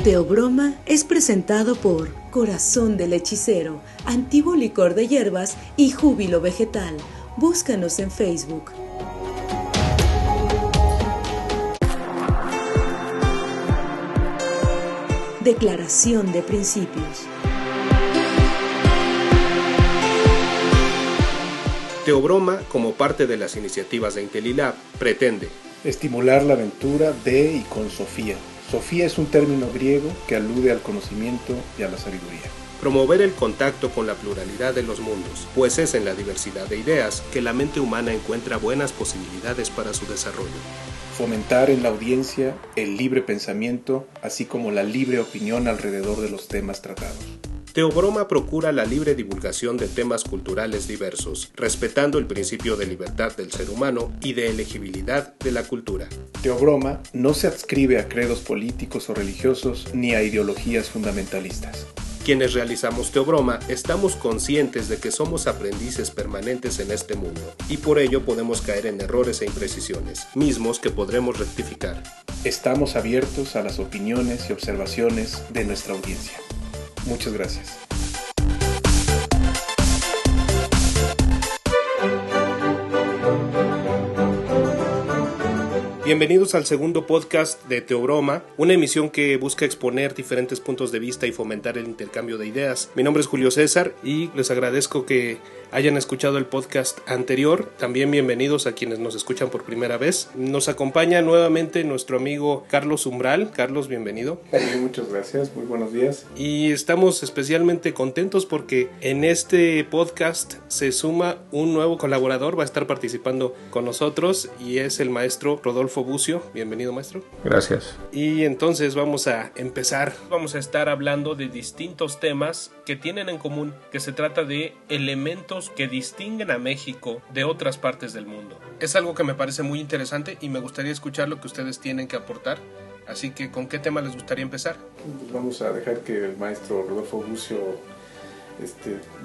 Teobroma es presentado por Corazón del Hechicero, Antiguo Licor de Hierbas y Júbilo Vegetal. Búscanos en Facebook. Declaración de principios. Teobroma, como parte de las iniciativas de Intelilab, pretende estimular la aventura de y con Sofía. Sofía es un término griego que alude al conocimiento y a la sabiduría. Promover el contacto con la pluralidad de los mundos, pues es en la diversidad de ideas que la mente humana encuentra buenas posibilidades para su desarrollo. Fomentar en la audiencia el libre pensamiento, así como la libre opinión alrededor de los temas tratados. Teobroma procura la libre divulgación de temas culturales diversos, respetando el principio de libertad del ser humano y de elegibilidad de la cultura. Teobroma no se adscribe a credos políticos o religiosos ni a ideologías fundamentalistas. Quienes realizamos Teobroma estamos conscientes de que somos aprendices permanentes en este mundo y por ello podemos caer en errores e imprecisiones, mismos que podremos rectificar. Estamos abiertos a las opiniones y observaciones de nuestra audiencia. Muchas gracias. Bienvenidos al segundo podcast de Teobroma, una emisión que busca exponer diferentes puntos de vista y fomentar el intercambio de ideas. Mi nombre es Julio César y les agradezco que hayan escuchado el podcast anterior. También bienvenidos a quienes nos escuchan por primera vez. Nos acompaña nuevamente nuestro amigo Carlos Umbral. Carlos, bienvenido. Muchas gracias, muy buenos días. Y estamos especialmente contentos porque en este podcast se suma un nuevo colaborador, va a estar participando con nosotros y es el maestro Rodolfo Bucio. Bienvenido, maestro. Gracias. Y entonces vamos a empezar. Vamos a estar hablando de distintos temas que tienen en común, que se trata de elementos que distinguen a México de otras partes del mundo. Es algo que me parece muy interesante y me gustaría escuchar lo que ustedes tienen que aportar. Así que, ¿con qué tema les gustaría empezar? Pues vamos a dejar que el maestro Rodolfo Bucio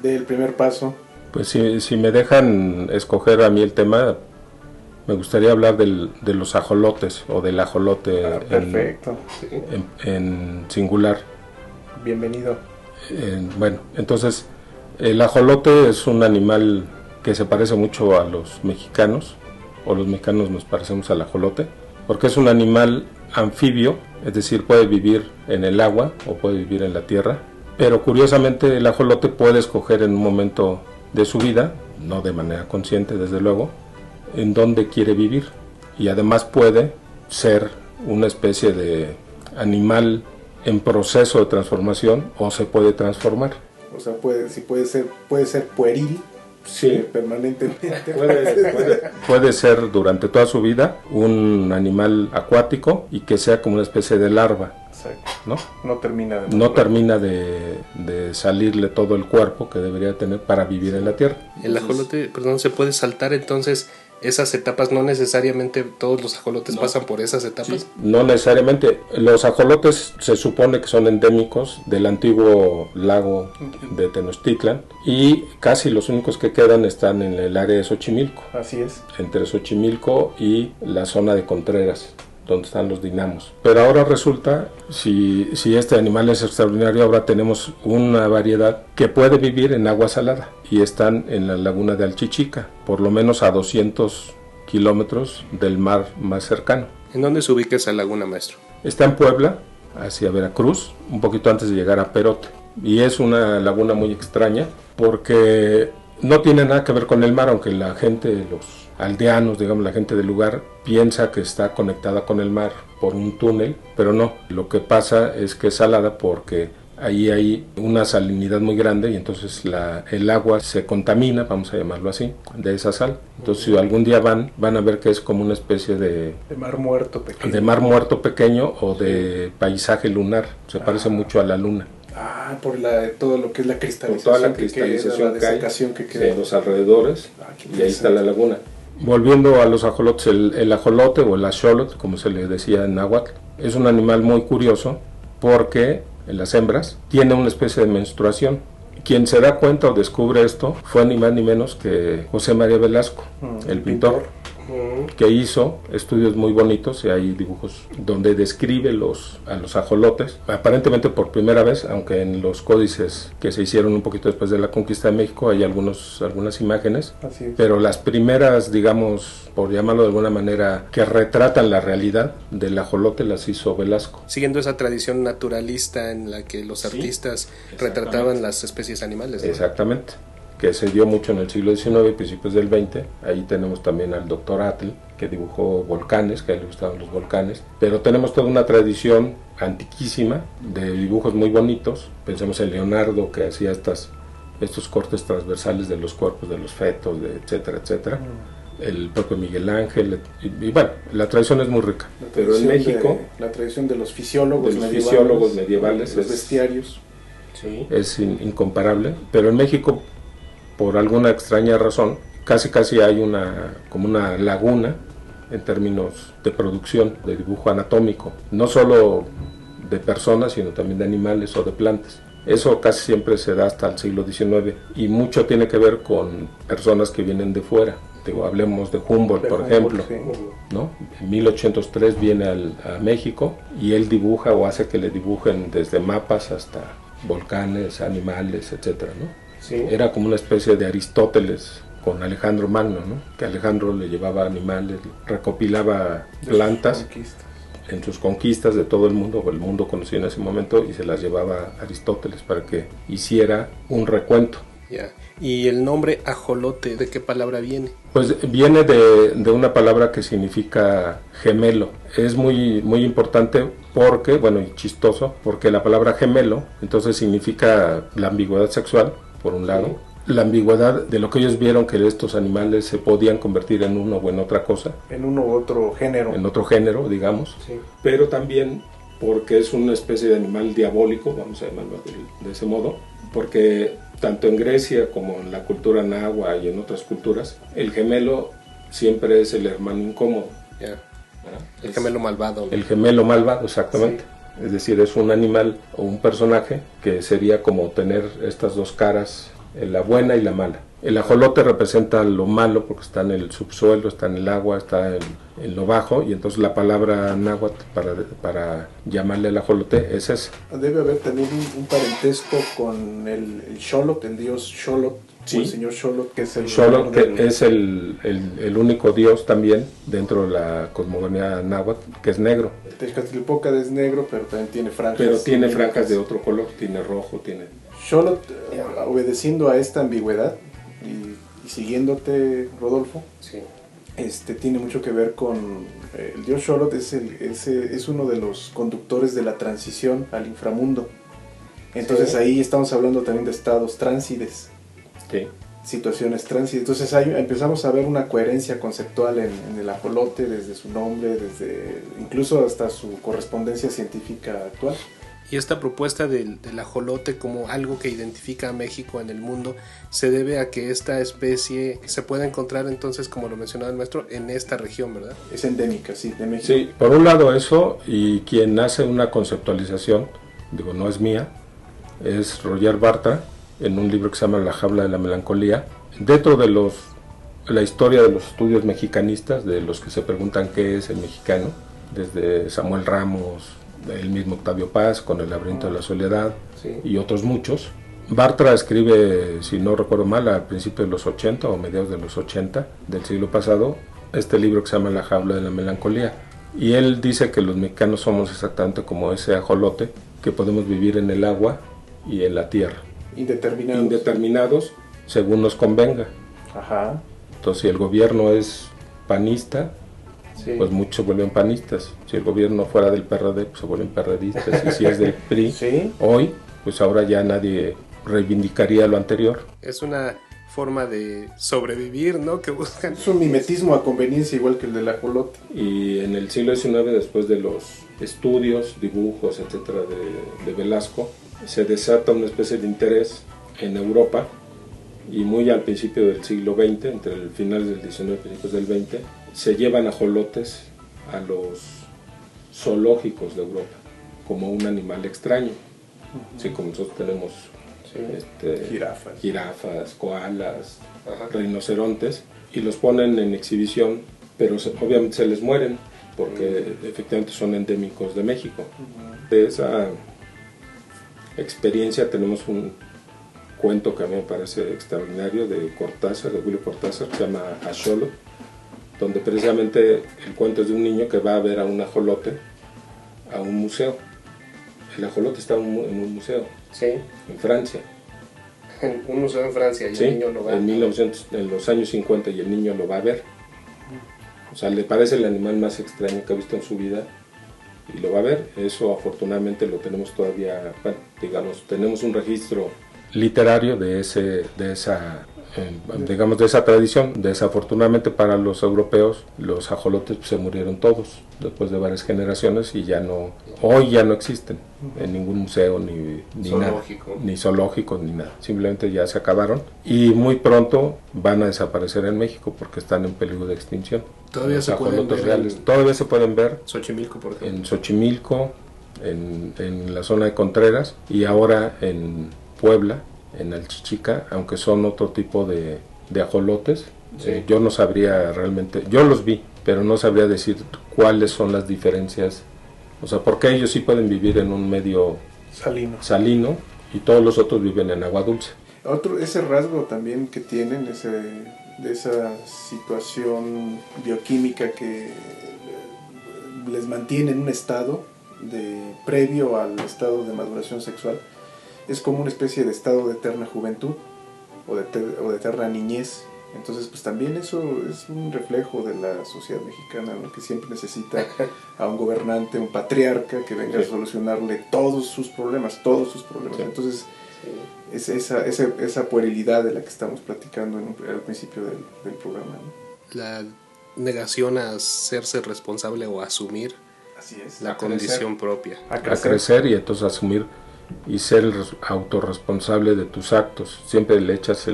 dé el primer paso. Pues si me dejan escoger a mí el tema, me gustaría hablar de los ajolotes o del ajolote perfecto. en singular. Bienvenido. Bueno, entonces el ajolote es un animal que se parece mucho a los mexicanos, o los mexicanos nos parecemos al ajolote, porque es un animal anfibio, es decir, puede vivir en el agua o puede vivir en la tierra, pero curiosamente el ajolote puede escoger en un momento de su vida, no de manera consciente desde luego, en dónde quiere vivir, y además puede ser una especie de animal en proceso de transformación o se puede transformar. O sea, puede ser pueril, sí, permanentemente. Puede ser durante toda su vida un animal acuático y que sea como una especie de larva. Exacto. ¿No? No termina de salirle todo el cuerpo que debería tener para vivir en la tierra. El ajolote, se puede saltar entonces esas etapas. No necesariamente todos los ajolotes pasan por esas etapas. Sí, no necesariamente. Los ajolotes se supone que son endémicos del antiguo lago de Tenochtitlan y casi los únicos que quedan están en el área de Xochimilco. Así es. Entre Xochimilco y la zona de Contreras, donde están los dinamos. Pero ahora resulta, si este animal es extraordinario, ahora tenemos una variedad que puede vivir en agua salada y están en la laguna de Alchichica, por lo menos a 200 kilómetros del mar más cercano. ¿En dónde se ubica esa laguna, maestro? Está en Puebla, hacia Veracruz, un poquito antes de llegar a Perote, y es una laguna muy extraña porque no tiene nada que ver con el mar, aunque la gente, los aldeanos, digamos la gente del lugar, piensa que está conectada con el mar por un túnel, pero no. Lo que pasa es que es salada porque ahí hay una salinidad muy grande y entonces el agua se contamina, vamos a llamarlo así, de esa sal. Entonces si algún día van a ver que es como una especie de mar muerto pequeño. De mar muerto pequeño o de paisaje lunar, se parece mucho a la luna. Por todo lo que es la cristalización. Por toda la cristalización que queda en los alrededores, y ahí está la laguna. Volviendo a los ajolotes, el ajolote o el axolotl, como se le decía en náhuatl, es un animal muy curioso porque en las hembras tiene una especie de menstruación. Quien se da cuenta o descubre esto fue ni más ni menos que José María Velasco, el pintor. que hizo estudios muy bonitos, y hay dibujos donde describe a los ajolotes, aparentemente por primera vez, aunque en los códices que se hicieron un poquito después de la conquista de México hay algunas imágenes, pero las primeras, digamos, por llamarlo de alguna manera, que retratan la realidad del ajolote las hizo Velasco. Siguiendo esa tradición naturalista en la que los artistas retrataban las especies animales, ¿no? Exactamente, que se dio mucho en el siglo XIX y principios del XX. Ahí tenemos también al doctor Atl, que dibujó volcanes, que a él le gustaban los volcanes, pero tenemos toda una tradición antiquísima de dibujos muy bonitos. Pensemos en Leonardo, que hacía estos cortes transversales de los cuerpos de los fetos, etcétera, etcétera. El propio Miguel Ángel, y bueno, la tradición es muy rica. Pero en México, la tradición de los fisiólogos medievales, los bestiarios, es incomparable. Pero en México, por alguna extraña razón, casi hay como una laguna en términos de producción de dibujo anatómico, no solo de personas, sino también de animales o de plantas. Eso casi siempre se da hasta el siglo XIX, y mucho tiene que ver con personas que vienen de fuera. Hablemos de Humboldt, por ejemplo, ¿no? En 1803 viene a México y él dibuja o hace que le dibujen desde mapas hasta volcanes, animales, etcétera, ¿no? Sí. Era como una especie de Aristóteles con Alejandro Magno, ¿no? Que Alejandro le llevaba animales, recopilaba plantas en sus conquistas de todo el mundo, o el mundo conocido en ese momento, y se las llevaba a Aristóteles para que hiciera un recuento. ¿Y el nombre ajolote, de qué palabra viene? Pues viene de una palabra que significa gemelo. Es muy importante porque, bueno, y chistoso, porque la palabra gemelo entonces significa la ambigüedad sexual, por un lado, la ambigüedad de lo que ellos vieron, que estos animales se podían convertir en uno o en otra cosa. En uno u otro género. En otro género, digamos. Sí. Pero también porque es una especie de animal diabólico, vamos a llamarlo de ese modo, porque tanto en Grecia como en la cultura náhuatl y en otras culturas, el gemelo siempre es el hermano incómodo. El gemelo malvado, ¿no? El gemelo malvado, exactamente. Sí. Es decir, es un animal o un personaje que sería como tener estas dos caras, la buena y la mala. El ajolote representa lo malo porque está en el subsuelo, está en el agua, está en lo bajo, y entonces la palabra náhuatl para llamarle al ajolote es esa. Debe haber también un parentesco con el Xolotl, el dios Xolotl, el señor Xolotl, que es el Xolotl, que es el único dios también dentro de la cosmogonía náhuatl, que es negro. Tezcatlipoca es negro, pero también tiene franjas. Pero tiene franjas de otro color, tiene rojo, tiene... Xolotl, obedeciendo a esta ambigüedad, y siguiéndote, Rodolfo, tiene mucho que ver con el dios Xolotl. Es uno de los conductores de la transición al inframundo. Entonces ahí estamos hablando también de estados tránsides, situaciones tránsides. Entonces ahí empezamos a ver una coherencia conceptual en el ajolote, desde su nombre, incluso hasta su correspondencia científica actual. Y esta propuesta del ajolote como algo que identifica a México en el mundo se debe a que esta especie se puede encontrar entonces, como lo mencionaba el maestro, en esta región, ¿verdad? Es endémica, sí, de México. Sí, por un lado eso, y quien hace una conceptualización, no es mía, es Roger Bartra, en un libro que se llama La jaula de la melancolía. Dentro de la historia de los estudios mexicanistas, de los que se preguntan qué es el mexicano, desde Samuel Ramos, el mismo Octavio Paz con El laberinto de la soledad, y otros muchos. Bartra escribe, si no recuerdo mal, a principios de los 80 o mediados de los 80 del siglo pasado, este libro que se llama La jaula de la melancolía, y él dice que los mexicanos somos exactamente como ese ajolote, que podemos vivir en el agua y en la tierra, indeterminados según nos convenga. Entonces, si el gobierno es panista, pues muchos se vuelven panistas. Si el gobierno fuera del PRD, pues se vuelven perredistas. Y si es del PRI, hoy, pues ahora ya nadie reivindicaría lo anterior. Es una forma de sobrevivir, ¿no? Que buscan. Es un mimetismo a conveniencia, igual que el del ajolote. Y en el siglo XIX, después de los estudios, dibujos, etcétera, de Velasco, se desata una especie de interés en Europa, y muy al principio del siglo XX, entre el final del XIX y principios del XX, se llevan ajolotes a los zoológicos de Europa como un animal extraño. Así como nosotros tenemos jirafas, koalas, rinocerontes, y los ponen en exhibición pero obviamente se les mueren porque efectivamente son endémicos de México. De esa experiencia tenemos un cuento que a mí me parece extraordinario de Cortázar, de Julio Cortázar, que se llama Axolotl, donde precisamente el cuento es de un niño que va a ver a un ajolote a un museo. El ajolote está en un museo, sí, en Francia. En un museo en Francia y sí, el niño lo va a ver. En los años 50 y el niño lo va a ver. O sea, le parece el animal más extraño que ha visto en su vida y lo va a ver. Eso afortunadamente lo tenemos todavía, bueno, digamos, tenemos un registro literario de esa tradición. Desafortunadamente para los europeos los ajolotes se murieron todos después de varias generaciones y hoy ya no existen en ningún museo ni zoológico. Nada, ni zoológicos ni nada, simplemente ya se acabaron y muy pronto van a desaparecer en México porque están en peligro de extinción. Todavía se pueden ver reales todavía se pueden ver Xochimilco, por ejemplo. En Xochimilco, en la zona de Contreras y ahora en Puebla, en Alchichica, aunque son otro tipo de ajolotes. Sí. Yo no sabría realmente, yo los vi, pero no sabría decir cuáles son las diferencias, o sea, porque ellos sí pueden vivir en un medio salino y todos los otros viven en agua dulce. Ese rasgo también que tienen, de esa situación bioquímica que les mantiene en un estado previo al estado de maduración sexual, es como una especie de estado de eterna juventud o de eterna niñez. Entonces pues también eso es un reflejo de la sociedad mexicana, ¿no? Que siempre necesita a un gobernante, un patriarca que venga a solucionarle todos sus problemas. Sí. Entonces es esa puerilidad de la que estamos platicando al principio del programa, ¿no? La negación a hacerse responsable o a asumir la condición propia. A crecer y entonces asumir y ser el autorresponsable de tus actos. Siempre le echas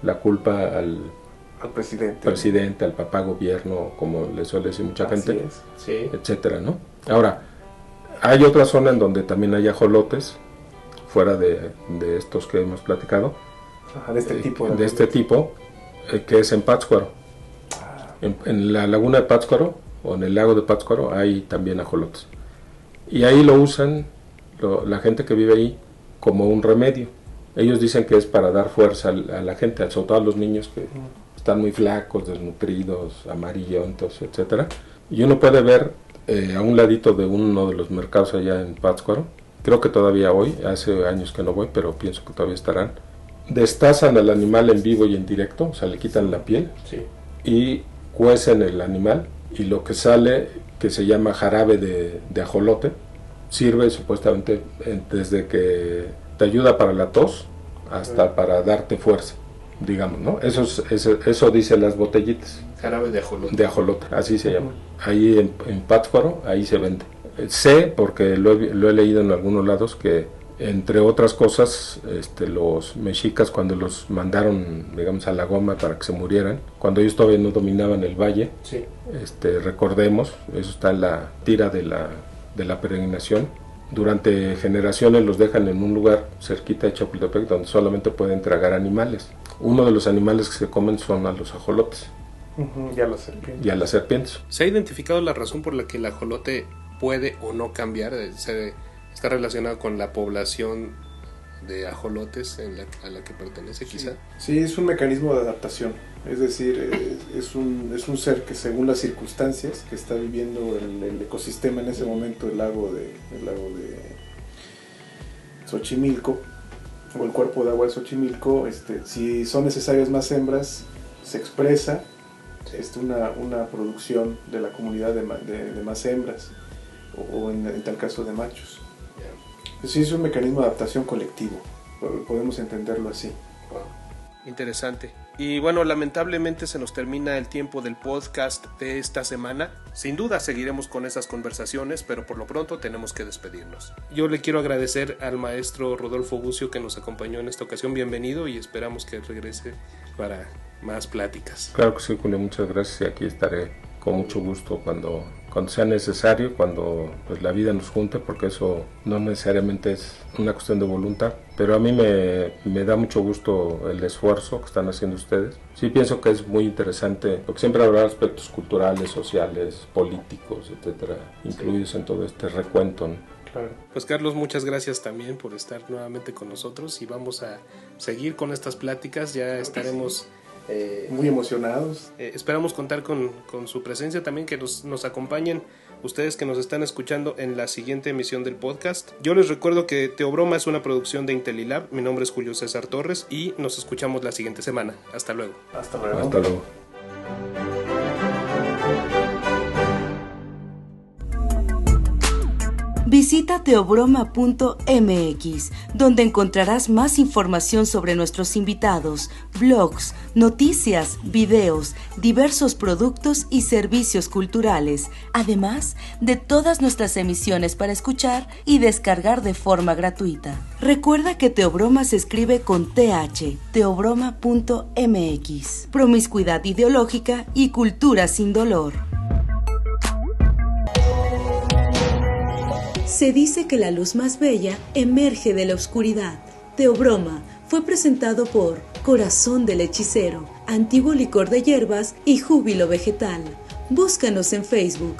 la culpa al presidente, al papá gobierno, como le suele decir mucha gente, sí, etcétera, ¿no? Ahora, hay otra zona en donde también hay ajolotes, fuera de estos que hemos platicado, de este tipo, que es en Pátzcuaro. En la laguna de Pátzcuaro, o en el lago de Pátzcuaro, hay también ajolotes. Y ahí lo usan la gente que vive ahí como un remedio. Ellos dicen que es para dar fuerza a la gente, sobre todo a los niños que están muy flacos, desnutridos, amarillentos, etcétera. Y uno puede ver a un ladito de uno de los mercados allá en Pátzcuaro, creo que todavía hoy, hace años que no voy, pero pienso que todavía estarán, destazan al animal en vivo y en directo, o sea, le quitan la piel, sí, y cuecen el animal, y lo que sale, que se llama jarabe de ajolote, sirve supuestamente desde que te ayuda para la tos hasta para darte fuerza, digamos, ¿no? Eso dice las botellitas. Jarabe de ajolote. De ajolote, así se llama. Ahí en Pátzcuaro, ahí se vende. Sé, porque lo he leído en algunos lados, que entre otras cosas, los mexicas cuando los mandaron, digamos, a la goma para que se murieran, cuando ellos todavía no dominaban el valle, sí, recordemos, eso está en la tira de la peregrinación, durante generaciones los dejan en un lugar cerquita de Chapultepec donde solamente pueden tragar animales. Uno de los animales que se comen son a los ajolotes. Y a las serpientes. Y a las serpientes. ¿Se ha identificado la razón por la que el ajolote puede o no cambiar? ¿Está relacionado con la población de ajolotes a la que pertenece, quizá? Sí, es un mecanismo de adaptación. Es decir, es un ser que según las circunstancias que está viviendo el ecosistema en ese momento, el lago de Xochimilco, o el cuerpo de agua de Xochimilco, si son necesarias más hembras, se expresa una producción de la comunidad de más hembras, o en tal caso de machos. Sí, es un mecanismo de adaptación colectivo, podemos entenderlo así. Interesante. Y bueno, lamentablemente se nos termina el tiempo del podcast de esta semana. Sin duda seguiremos con esas conversaciones, pero por lo pronto tenemos que despedirnos. Yo le quiero agradecer al maestro Rodolfo Bucio que nos acompañó en esta ocasión. Bienvenido y esperamos que regrese para más pláticas. Claro que sí, Julio, muchas gracias y aquí estaré con mucho gusto cuando cuando sea necesario, cuando pues, la vida nos junte, porque eso no necesariamente es una cuestión de voluntad, pero a mí me da mucho gusto el esfuerzo que están haciendo ustedes. Sí pienso que es muy interesante, porque siempre habrá aspectos culturales, sociales, políticos, etcétera, incluidos en todo este recuento, ¿no? Claro. Pues Carlos, muchas gracias también por estar nuevamente con nosotros y vamos a seguir con estas pláticas, ya estaremos... muy emocionados. Esperamos contar con su presencia también, que nos acompañen ustedes que nos están escuchando en la siguiente emisión del podcast. Yo les recuerdo que Teobroma es una producción de Intelilab. Mi nombre es Julio César Torres y nos escuchamos la siguiente semana. Hasta luego. Hasta luego. Hasta luego. Visita teobroma.mx, donde encontrarás más información sobre nuestros invitados, blogs, noticias, videos, diversos productos y servicios culturales, además de todas nuestras emisiones para escuchar y descargar de forma gratuita. Recuerda que Teobroma se escribe con TH, teobroma.mx. Promiscuidad ideológica y cultura sin dolor. Se dice que la luz más bella emerge de la oscuridad. Teobroma fue presentado por Corazón del Hechicero, Antiguo Licor de Hierbas y Júbilo Vegetal. Búscanos en Facebook.